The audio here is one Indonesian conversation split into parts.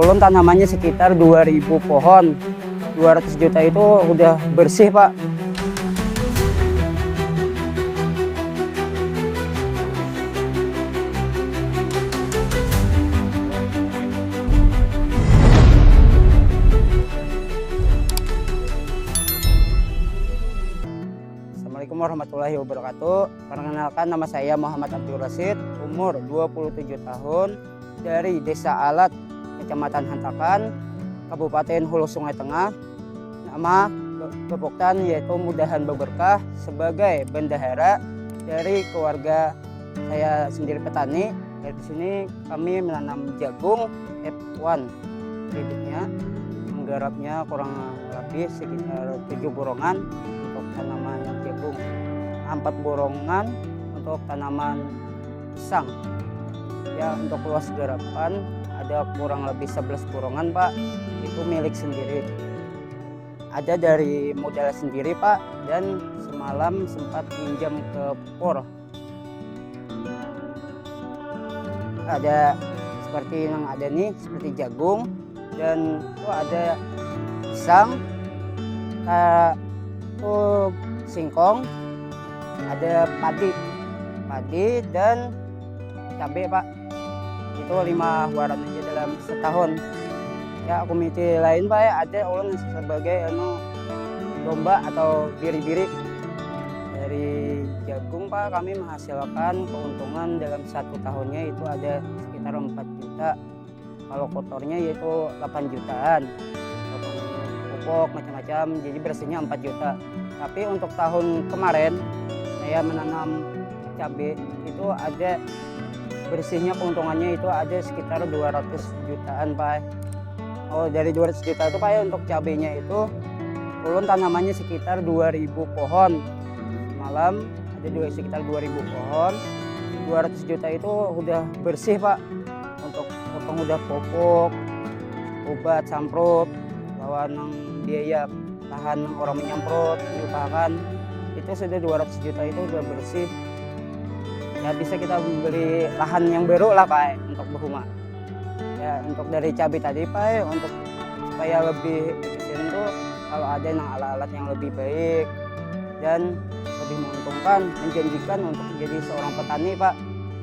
Belum tanamannya sekitar 2000 pohon. 200 juta itu udah bersih, Pak. Assalamualaikum warahmatullahi wabarakatuh. Perkenalkan, nama saya Muhammad Abdul Rasid, umur 27 tahun, dari Desa Alat, Kecamatan Hantakan, Kabupaten Hulu Sungai Tengah. Nama Beboktan yaitu Mudahan Berkah, sebagai bendahara dari keluarga saya sendiri petani. Dari sini kami menanam jagung F1. Bibitnya menggarapnya kurang lebih sekitar 7 borongan untuk tanaman jagung, 4 borongan untuk tanaman pisang. Ya, untuk luas garapan ada kurang lebih 11 borongan, Pak. Itu milik sendiri. Ada dari modal sendiri, Pak, dan semalam sempat pinjam ke POR. Ada seperti yang ada nih, seperti jagung, dan itu ada pisang, itu singkong, ada padi dan cabai, Pak. Itu 5 waran aja dalam setahun. Ya, komite lain, Pak, ya, ada ulun sebagai domba atau biri-biri. Dari jagung, Pak, kami menghasilkan keuntungan dalam 1 tahunnya itu ada sekitar 4 juta. Kalau kotornya yaitu 8 jutaan. Potong pupuk macam-macam, jadi bersihnya 4 juta. Tapi untuk tahun kemarin saya menanam cabai itu ada bersihnya, keuntungannya itu ada sekitar 200 jutaan, Pak. Oh, dari 200 juta itu, Pak, ya, untuk cabainya itu ulun tanamannya sekitar 2000 pohon. Malam ada sekitar 2000 pohon. 200 juta itu udah bersih, Pak. Untuk potong udah pupuk, obat samprot, lawan biaya tahan orang menyemprot, diupakan. Itu sudah 200 juta itu udah bersih. Ya, bisa kita beli lahan yang baru lah, Pak, untuk berhuma. Ya, untuk dari cabai tadi, Pak, untuk supaya lebih efisien tuh kalau ada yang alat-alat yang lebih baik dan lebih menguntungkan, menjanjikan untuk jadi seorang petani, Pak.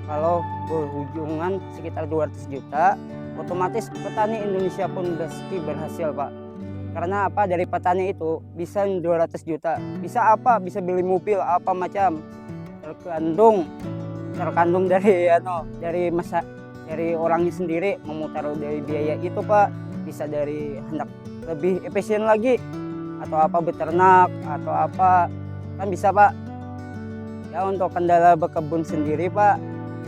Kalau berhubungan sekitar 200 juta, otomatis petani Indonesia pun pasti berhasil, Pak. Karena apa? Dari petani itu bisa 200 juta. Bisa apa? Bisa beli mobil apa macam. Terkandung dari orangnya sendiri memutar dari biaya itu, Pak. Bisa dari hendak lebih efisien lagi, atau apa beternak atau apa, kan bisa, Pak. Ya, untuk kendala berkebun sendiri, Pak,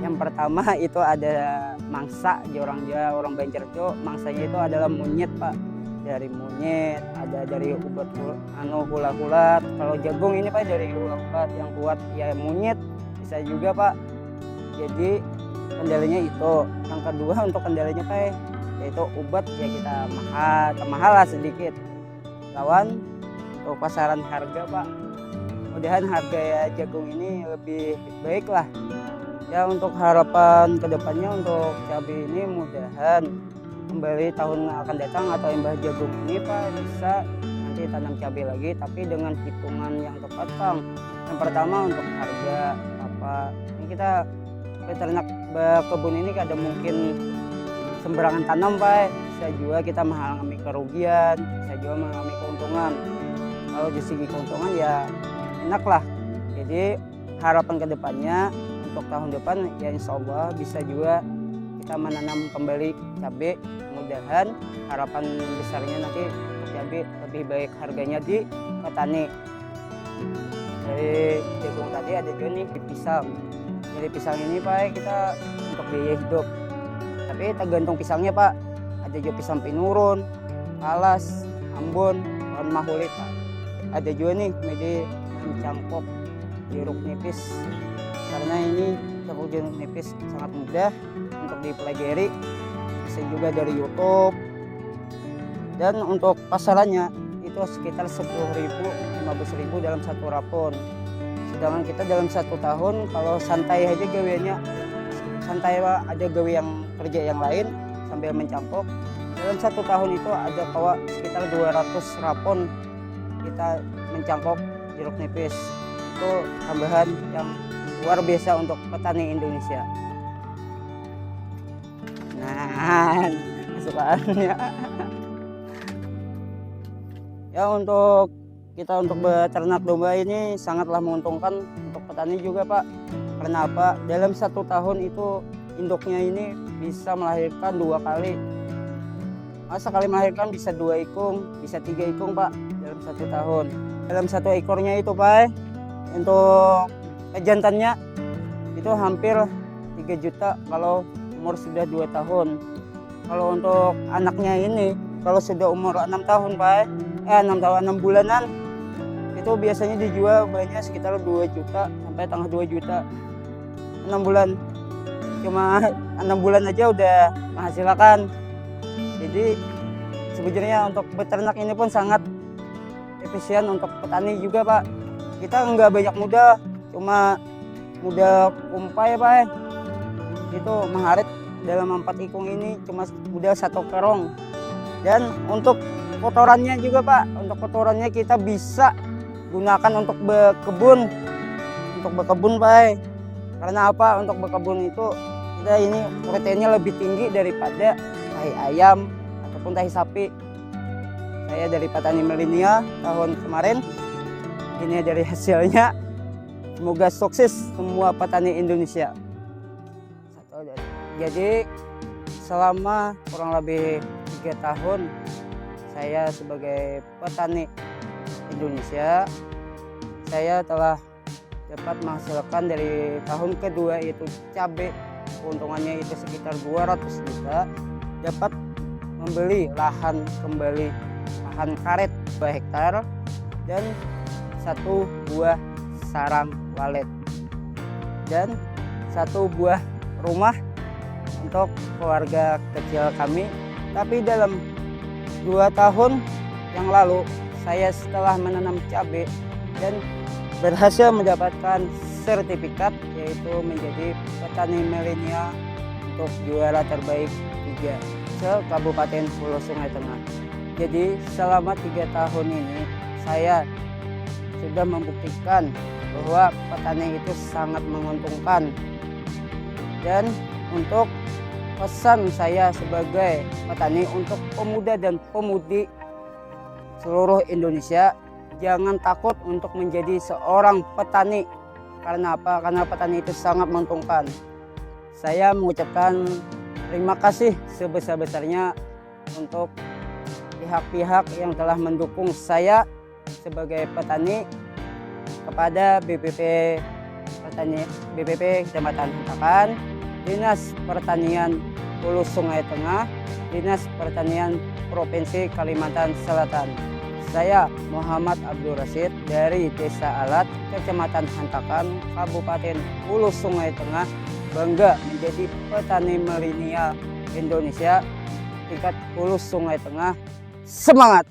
yang pertama itu ada mangsa di orang Banjar itu. Mangsanya itu adalah monyet, Pak. Dari monyet, ada dari ubat hula-hulat. Kalau jagung ini, Pak, dari hula-hulat yang kuat ya monyet bisa juga, Pak. Jadi kendalanya itu. Yang kedua untuk kendalanya, Pak, yaitu obat, ya kita mahal lah sedikit. Lawan untuk pasaran harga, Pak. Mudahan harga ya jagung ini lebih baik lah. Ya, untuk harapan kedepannya untuk cabai ini mudahan kembali tahun akan datang atau imbah jagung ini, Pak, bisa nanti tanam cabai lagi, tapi dengan hitungan yang tepat, Kang. Yang pertama untuk harga apa, ini kita peternak kebun ini ada mungkin sembarangan tanam, Pak. Bisa juga kita mengalami kerugian, bisa juga mengalami keuntungan. Kalau di segi keuntungan ya enak lah. Jadi harapan kedepannya untuk tahun depan ya insya Allah bisa juga kita menanam kembali cabai. Mudahan harapan besarnya nanti untuk cabai lebih baik harganya di petani. Dari jagung tadi ada juga nih di pisang. Dari pisang ini, Pak, kita untuk biaya hidup. Tapi tergantung pisangnya, Pak. Ada juga pisang pinurun, alas, ambon, dan mahulit, Pak. Ada juga nih media mencangkok jeruk nipis. Karena ini jeruk nipis sangat mudah untuk dipelajari. Bisa juga dari YouTube. Dan untuk pasarannya itu sekitar 10.000, 15.000 dalam satu rapon. Sedangkan kita dalam 1 tahun kalau santai aja gawiannya santai, Pak, ada gawe yang kerja yang lain sambil mencampur dalam 1 tahun itu ada sekitar 200 rapon kita mencangkok jeruk nipis. Itu tambahan yang luar biasa untuk petani Indonesia. Nah, kesukaannya. Ya, untuk beternak domba ini sangatlah menguntungkan untuk petani juga, Pak. Karena apa? Dalam 1 tahun itu induknya ini bisa melahirkan 2 kali. Sekali melahirkan bisa 2 ikung, bisa 3 ikung, Pak, dalam 1 tahun. Dalam 1 ekornya itu, Pak, untuk jantannya itu hampir 3 juta kalau umur sudah 2 tahun. Kalau untuk anaknya ini, kalau sudah umur 6 tahun, Pak, 6 bulanan, itu biasanya dijual banyak sekitar 2 juta sampai tengah 2 juta. 6 bulan. Cuma 6 bulan aja udah menghasilkan. Jadi sebenarnya untuk beternak ini pun sangat efisien untuk petani juga, Pak. Kita nggak banyak modal, cuma modal kumpai, Pak. Itu mengharit dalam 4 ikung ini cuma modal 1 karung. Dan untuk kotorannya juga, Pak, untuk kotorannya kita bisa gunakan untuk berkebun, Pak. Karena apa? Untuk berkebun itu kita ini proteinnya lebih tinggi daripada tahi ayam ataupun tahi sapi. Saya dari petani milenial tahun kemarin, ini dari hasilnya. Semoga sukses semua petani Indonesia. Jadi selama kurang lebih 3 tahun saya sebagai petani Indonesia, saya telah dapat menghasilkan dari tahun kedua yaitu cabai, keuntungannya itu sekitar 200 juta, dapat membeli lahan karet 2 hektar dan 1 buah sarang walet dan 1 buah rumah untuk keluarga kecil kami. Tapi dalam 2 tahun yang lalu saya setelah menanam cabai dan berhasil mendapatkan sertifikat yaitu menjadi petani milenial untuk juara terbaik 3 se-Kabupaten Hulu Sungai Tengah. Jadi selama 3 tahun ini saya sudah membuktikan bahwa petani itu sangat menguntungkan. Dan untuk pesan saya sebagai petani untuk pemuda dan pemudi seluruh Indonesia, jangan takut untuk menjadi seorang petani. Karena apa? Karena petani itu sangat menguntungkan. Saya mengucapkan terima kasih sebesar-besarnya untuk pihak-pihak yang telah mendukung saya sebagai petani, kepada BPP Kecamatan Hentakan, Dinas Pertanian Hulu Sungai Tengah, Dinas Pertanian Provinsi Kalimantan Selatan. Saya Muhammad Abdul Rashid dari Desa Alat, Kecamatan Hentakan, Kabupaten Hulu Sungai Tengah, bangga menjadi petani milenial Indonesia tingkat Hulu Sungai Tengah. Semangat!